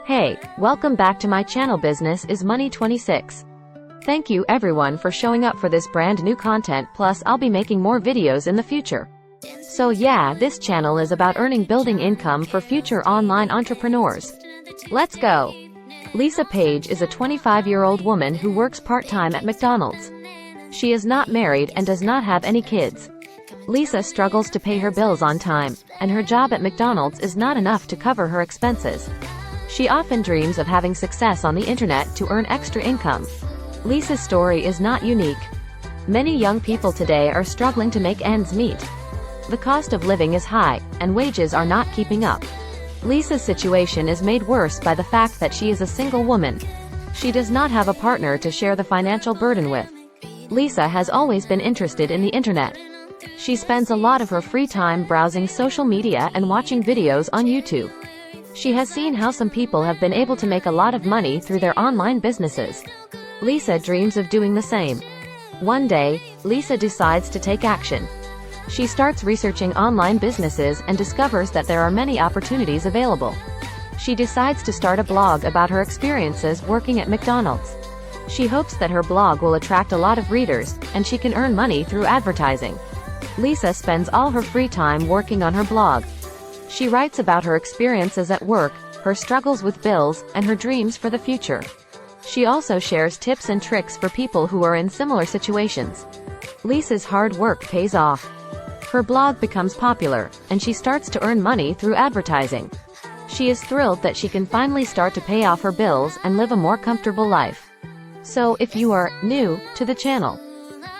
Hey, welcome back to my channel. Business is Money 26. Thank you everyone for showing up for this brand new content, plus I'll be making more videos in the future. So yeah, this channel is about building income for future online entrepreneurs. Let's go. Lisa Page is a 25-year-old woman who works part-time at McDonald's. She is not married and does not have any kids. Lisa struggles to pay her bills on time, and her job at McDonald's is not enough to cover her expenses. She often dreams of having success on the internet to earn extra income. Lisa's story is not unique. Many young people today are struggling to make ends meet. The cost of living is high, and wages are not keeping up. Lisa's situation is made worse by the fact that she is a single woman. She does not have a partner to share the financial burden with. Lisa has always been interested in the internet. She spends a lot of her free time browsing social media and watching videos on YouTube. She has seen how some people have been able to make a lot of money through their online businesses. Lisa dreams of doing the same. One day, Lisa decides to take action. She starts researching online businesses and discovers that there are many opportunities available. She decides to start a blog about her experiences working at McDonald's. She hopes that her blog will attract a lot of readers, and she can earn money through advertising. Lisa spends all her free time working on her blog. She writes about her experiences at work, her struggles with bills, and her dreams for the future. She also shares tips and tricks for people who are in similar situations. Lisa's hard work pays off. Her blog becomes popular, and she starts to earn money through advertising. She is thrilled that she can finally start to pay off her bills and live a more comfortable life. So, if you are new to the channel,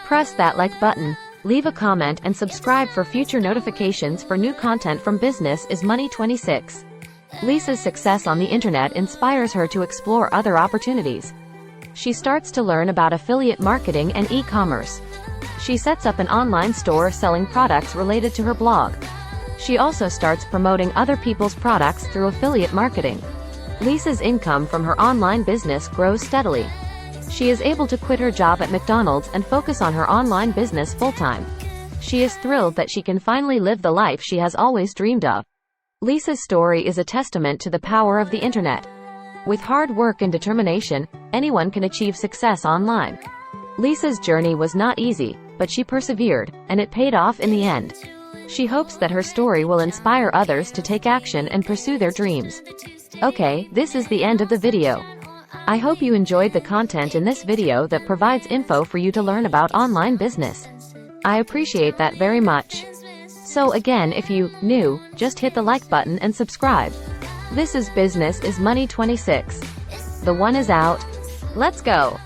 press that like button, leave a comment and subscribe for future notifications for new content from Business is Money 26. Lisa's success on the internet inspires her to explore other opportunities. She starts to learn about affiliate marketing and e-commerce. She sets up an online store selling products related to her blog. She also starts promoting other people's products through affiliate marketing. Lisa's income from her online business grows steadily. She is able to quit her job at McDonald's and focus on her online business full-time. She is thrilled that she can finally live the life she has always dreamed of. Lisa's story is a testament to the power of the internet. With hard work and determination, anyone can achieve success online. Lisa's journey was not easy, but she persevered, and it paid off in the end. She hopes that her story will inspire others to take action and pursue their dreams. Okay, this is the end of the video. I hope you enjoyed the content in this video that provides info for you to learn about online business. I appreciate that very much. So again, if you new, just hit the like button and subscribe. This is Business is Money 26. The one is out. Let's go.